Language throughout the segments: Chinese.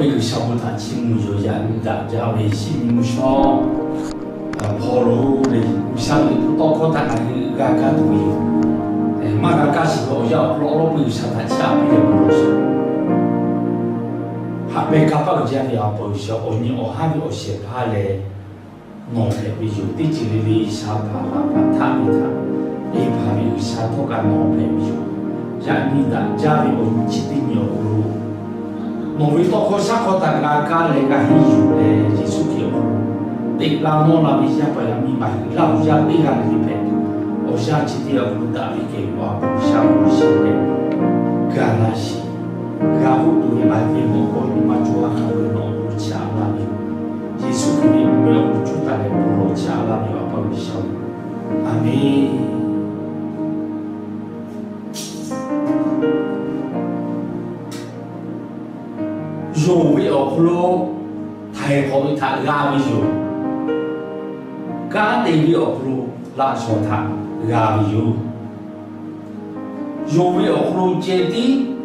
为小不他亲就人大家为心上，跑路的，像到口他那个都有，马个假是我要老不像他下边的不是，还没搞到这样的不是，我还没有写怕嘞，弄的比如的这里的下把他比他，一怕比如下头个弄的比如。像你的家里我一定有路，我为到可啥可大家家里个很有嘞，就是叫路。对，那我那边下不要明白，那我家对下里边，我下去的要路大里给我下路些嘞，干那些，干活都买点我可以买做下个弄路吃那边，就是给你没有做大的路吃那边我帮你销，阿弥。有为奥克罗，太好为他拉为有，家里为奥克罗拉说他拉为有，有为奥克罗接地，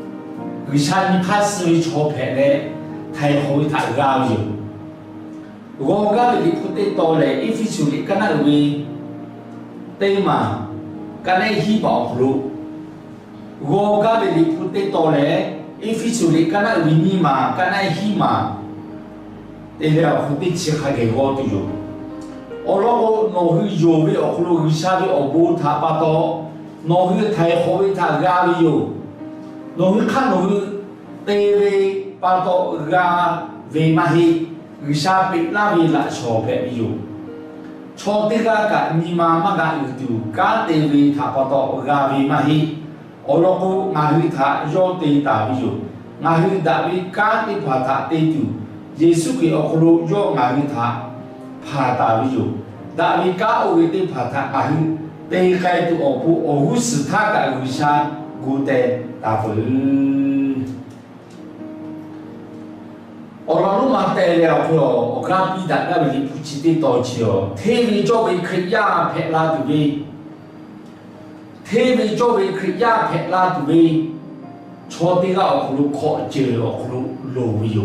为啥你开始为钞票嘞？太好为他拉为有，我家里不得到嘞，一非处理跟那为，对嘛？跟那希望奥克罗，我家里不得到嘞。一非处理干那维尼嘛，干那希嘛，对了，我得吃下给我都有。我那个拿去油的，我那个下的我不他把到，拿去太好的他家里有，拿去看拿去对的把到家为嘛去，下边那边来钞票有，钞的个你妈妈个有丢，家对的他把到家为嘛去。我那个拿去他要对大比有，拿去大比家的怕他对丢，耶稣给我那要拿去他怕大比有，大比家我的怕他拿去对开的我不我不是他个为啥古代大分，我那路嘛带了个，我家比大那边不记得多久，特别作为客家拍拉的位。特别作为客家拍拉的位，坐的个奥克鲁靠近奥克鲁路有。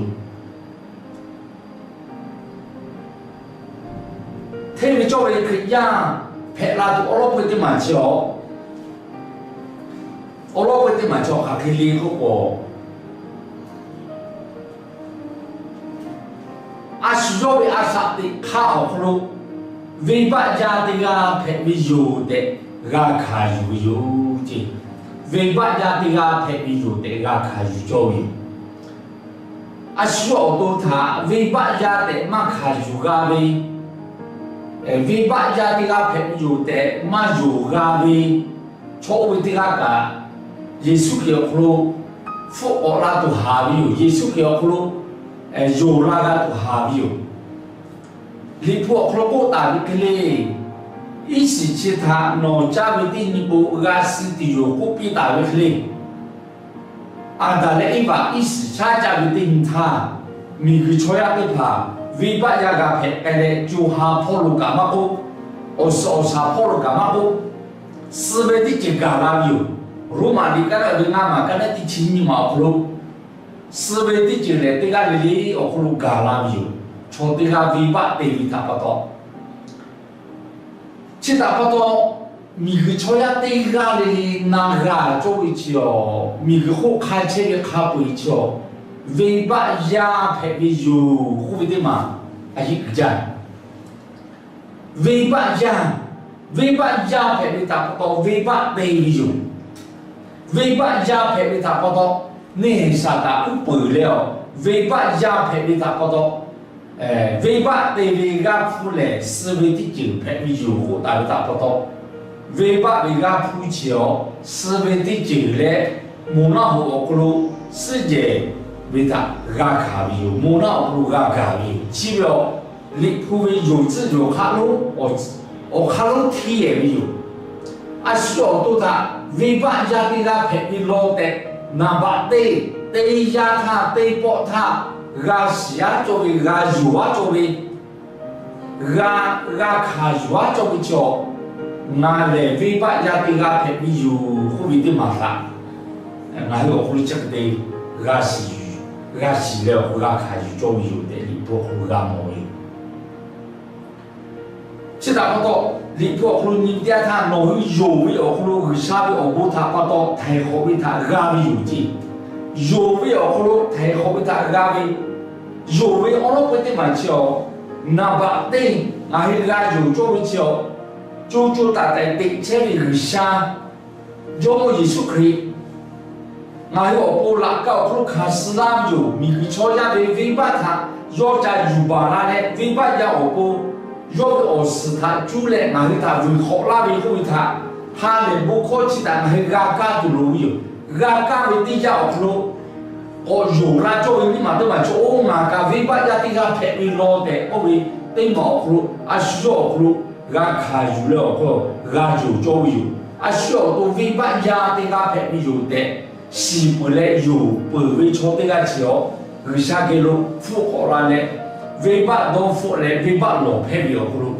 特别作为客家拍拉的，我老婆的蛮巧，我老婆的蛮巧，还可以练个个。阿需要为阿啥的卡奥克鲁，为把家的个拍为有的。ga khá yu yu chứ về bạn gia thì ga phải ví dụ để ga khá yu cho yu à số ô thả về bạn gia để mà khá yu ga về bạn gia thì ga phải ví dụ để mà yu ga về cho về thì ga cả Giêsu Kitô phụ ở là tu hà ví dụ Giêsu Kitô yu là ga tu hà ví dụ li phụ ở cô ta đi cái này一时其他农家为的你不阿是的有不必打为嘞，啊，但是一把一时家家为的你他，每个错呀的怕，为把呀个骗个嘞就下坡路干嘛不，我说下坡路干嘛不，思维的这个啦有，罗马的个那个阿嘛个那的亲戚嘛不，思维的这嘞的个哩我不个啦有，从的个为把的为他不到。其他不多，每个车呀对家里那个做一条，每个好开车的开不一条，尾巴呀拍的有，会的嘛，还是个家。尾巴呀拍的差不多，尾巴对有，尾巴呀拍的差不多，你啥大不不了，尾巴呀拍的差不多。尾巴对尾巴铺嘞，思维的就拍为有好大的差不多。尾巴尾巴铺桥，思维的就嘞，木那好个路，世界为他嘎卡有，木那好路嘎卡有，只要你铺为有字有卡路，我卡路体也有。啊，需要到他尾巴家的个拍为老的，那把对家他对包他。ga sia cho vi ga jua cho vi ga kha jua cho vi cho na le vi ba ya ti ga phe vi yu khu vi ti ma sa na lo khu li chak de ga si 个是了，个开始做有的，你不个冇有。这大不多，你不可能你点他弄有为哦，可能下边哦不他不多，太好为他个为有劲，有为哦可能太好为他个为，有为我那不得嘛叫，那把对，俺那个有做为叫，做大概对前面个啥，要么耶稣可以。俺有不拉高，可能看斯拉有，米个吵架的尾巴他，要在有巴拉的尾巴要哦不。要不是他主来，俺他为好那为为他，他们不可去的，俺家都路有，家为底下可能，我有啦，作为你嘛都嘛做，我俺家尾巴家底下拍为老的，我为对毛可能，啊需要可能，俺看有了可能，俺就做有，啊需要都尾巴家底下拍为有的，是不来有，不为错底下桥，而下给路复活了呢。尾巴都复来，尾巴老拍了可能，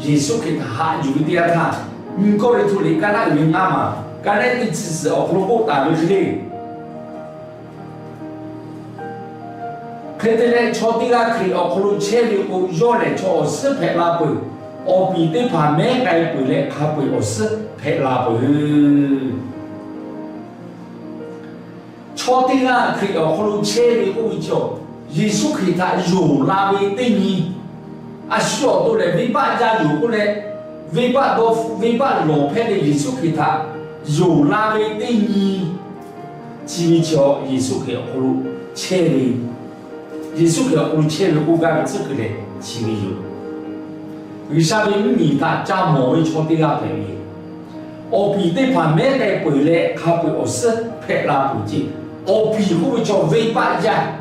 耶稣给他有点他，唔过你处理干那云啊嘛，干那你只是哦可能不打的嘞，佢哋咧坐啲啦，佢哦可能車了個腰嚟坐是拍拉背，我比對旁咩計背咧，佢背我是拍拉背，坐啲啦，佢哦可能車了個腳。耶稣给他有那位对你，啊需要都来尾巴家有过来，尾巴老派的耶稣给他有那位对你，只为叫耶稣给葫芦切的，耶稣给葫芦切的不干这个嘞，只为有，为啥呢？你他家某位错的那朋友，我比对旁边的背嘞，他背我是拍拉不进，我比会叫尾巴家。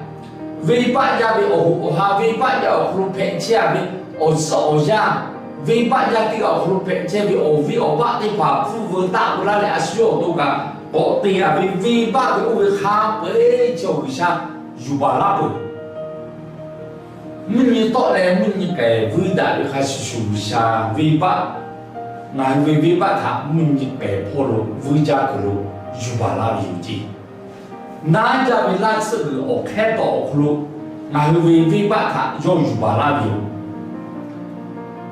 尾巴家的我哈尾巴家我拍车的我手下尾巴家的我拍车的我尾我把的把副文大不拉的需要都个我对呀尾巴的我哈背就一下有把拉背，你到来你个伟大的还是属下尾巴，俺尾巴他你个破了伟家个了有把拉有劲。那家为那次个我看到了，俺为把他要有把那有，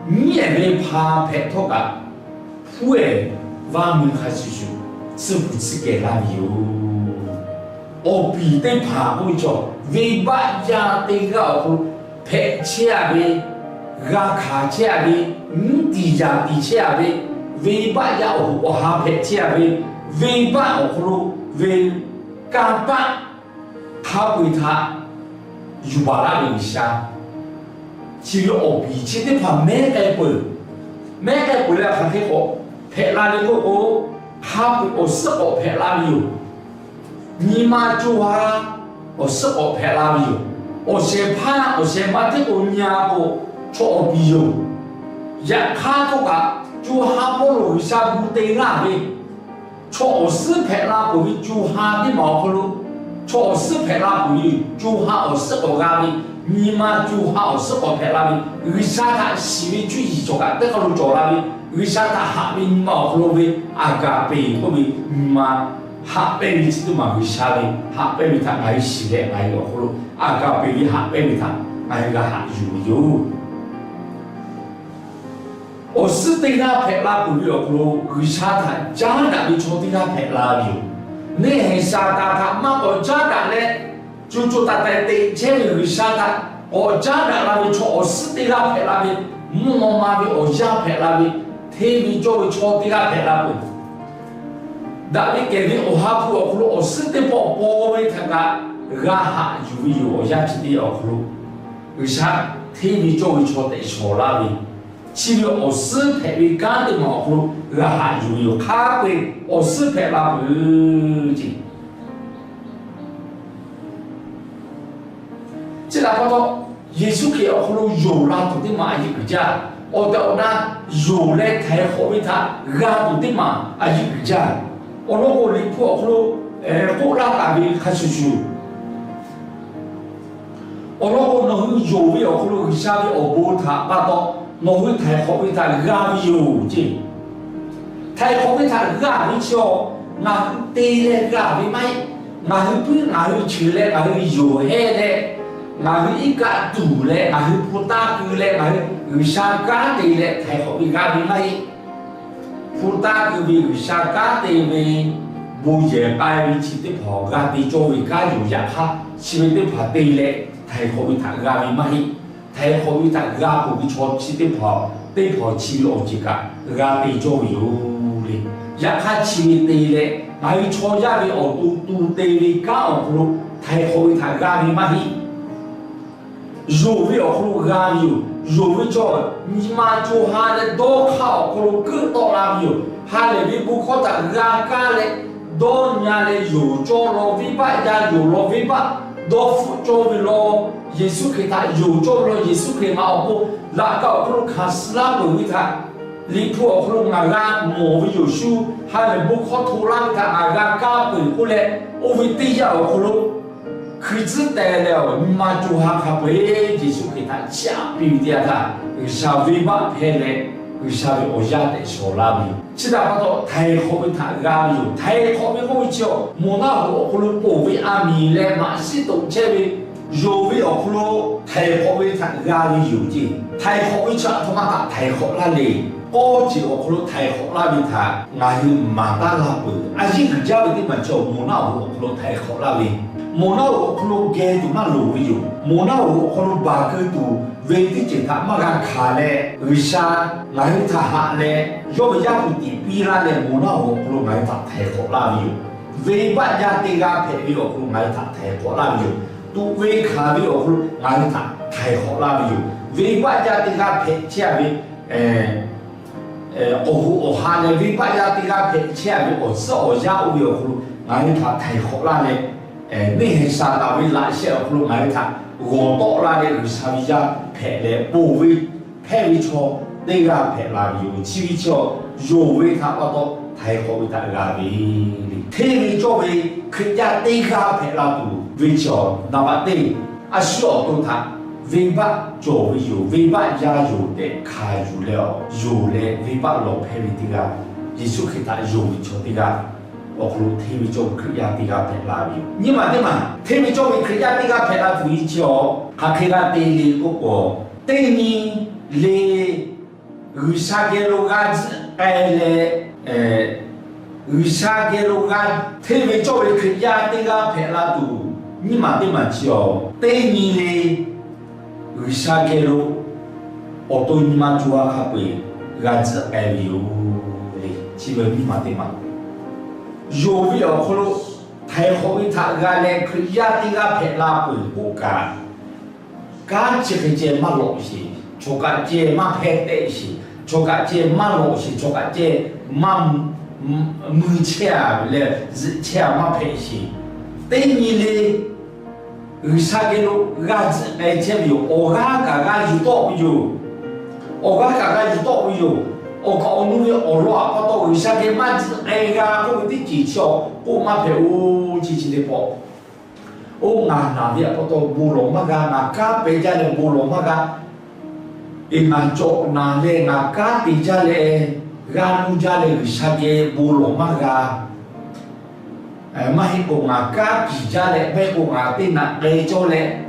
你也为怕拍拖个，不会外面还是说，是不是给那有？我比对怕不着，为把家的个拍车的，俺卡车的，你地家的车的，为把家我还拍车的，为把我为。干巴，他为他有把那留下，只有我比起的话没改过，没改过了他给我拍那里个我，他为我是我拍那里有，你妈就话我是我拍那里有，我先怕我先把这个娘个做我比有，也他个就他不留下不对那边。错是拍拉不会就哈的毛可路，错是拍拉不会就哈我是我家的，你妈就哈我是我拍拉的，为啥他喜欢去做个，这个路做拉的，为啥他哈的毛可路为阿家背不为你妈哈背的这都嘛为啥的，哈背的他爱喜的爱个可路，阿家背的哈背的他爱个哈有。我是对他拍拉不了，为啥他家长的错对他拍拉了？你还啥他妈我家长嘞，就做他在对前面为啥他？我家长那边错，我是对他拍拉的，我妈的我家拍拉的，特别作为错对他拍拉的。那你给你我哈不我是对宝宝为他个哈有我家去的为啥特别作为错对错拉的？只有我是拍为干的毛裤，还有咖啡，我是拍那不紧。这哪怕到耶稣给我可能有啦，不的嘛一个家，我到那有来太好为他，拉不的嘛啊一个家，我如果离谱可能不拉大的还是说，我如果能有为可能下面我不他把到。我会太好为他拉有劲，太好为他拉的叫，那对嘞拉的买，俺是不俺是去嘞，俺是有害嘞，俺是一个赌嘞，俺是不打狗嘞，俺是下干的嘞，太好一个的那一，不打狗为下干的为。不也摆为起的跑，俺的作为家有也哈，是为的跑对嘞，太好为他俺为嘛嘿，太好为他俺不为错起的跑，对跑起为我这个，俺的作为有嘞，也哈起为对嘞，俺为错也为我都对为家我不，太好为他俺为嘛嘿，若为我不俺有，若为做你妈做哈的多好，不更多啦有，哈嘞为不靠他俺家嘞。多年来有做了尾巴，也有了尾巴，多付做为了耶稣给他有做了耶稣给嘛不，那个不看斯拉不为他，离谱不那个莫为有书，还能不靠土拉他那个家本过来，我为对呀不，可知带了你妈做下他不耶稣给他加比的他，小尾巴拍来。为啥子我家的小拉米？其他不多，太好为他家有，太好为我叫，莫那我可能不为阿米来马西东这为，有为我可能太好为他家有的，太好为他他妈的太好了嘞，高级我可能太好了为他，俺有马达拉不？俺这个家的嘛叫莫那我可能太好了嘞，莫那我可能给都嘛路有，莫那我可能把个都。为的就他马干卡嘞，为啥俺有他哈嘞？要不要不地比啦嘞？莫那我不如俺他太好啦有，为把家地个配的我不如俺他太好啦有，都为卡的我不如俺他太好啦有，为把家地个配起为我哈嘞，为把家地个配起为我是我家我有不如俺他太好啦嘞，你还啥大为哪些不如俺他？我到那里有啥物事拍嘞？不为拍为错，那个拍那有去为错，有为他我到太好为他那个哩。特别作为客家那个拍那度为错，那么对啊需要到他尾巴作为有尾巴也有的卡住了，有嘞尾巴老拍为这个，也就给他有为错这个。我可能特别做客家地个拍拉比，你嘛对嘛？特别作为客家地个拍拉比叫，他客家地里嗰個，對你嚟為啥嘅路家子係咧為啥嘅路家，特別作為客家地個拍拉度，你嘛對嘛叫，對你嚟為啥嘅路，我對你嘛做下卡背，家子係有咧，基本你嘛對嘛？有为了可能太好为他个嘞，可以呀的个拍拉不不干，干这个节嘛老些，做个节嘛拍得些，做个节嘛老些，做个节嘛没钱嘞，日钱嘛拍些，对你嘞，为啥个路伢子哎这有，我家有多有，我家有多有。我靠，努力我罗不到为啥个嘛子哎呀，我的技巧，我嘛陪我自己的跑，我俺那边不到不罗嘛个，俺家别家的不罗嘛个，俺做那嘞，俺家别家嘞，俺奴家嘞为啥个不罗嘛个？嘛迄个俺家别家嘞，别个俺的那来做嘞，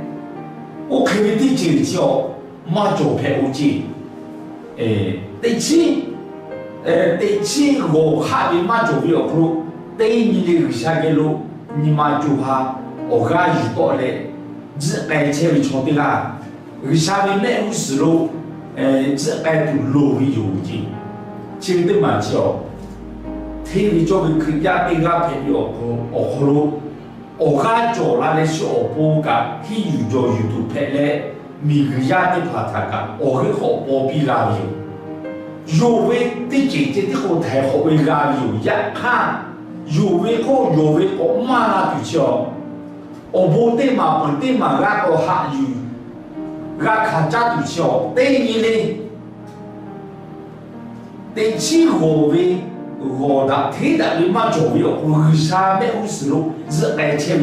我可以的技巧嘛做陪我自。第七我哈的嘛做不了路，第二的有啥个路，你嘛做哈，我家遇到嘞，只爱车为错的啦，为啥个没有思路，只爱读路为有的，真的嘛叫，特别作为客家的个朋友，我路，我家做那嘞小波个，去遇到遇到拍嘞，每个家的怕他个，我去好波比拉有。有为的姐姐的后台好为家有一看，有为个马拉比较，我不对嘛，俺个还有，俺看家比较，对你嘞，对起我的，天的为嘛做为啥没有思路，是爱情。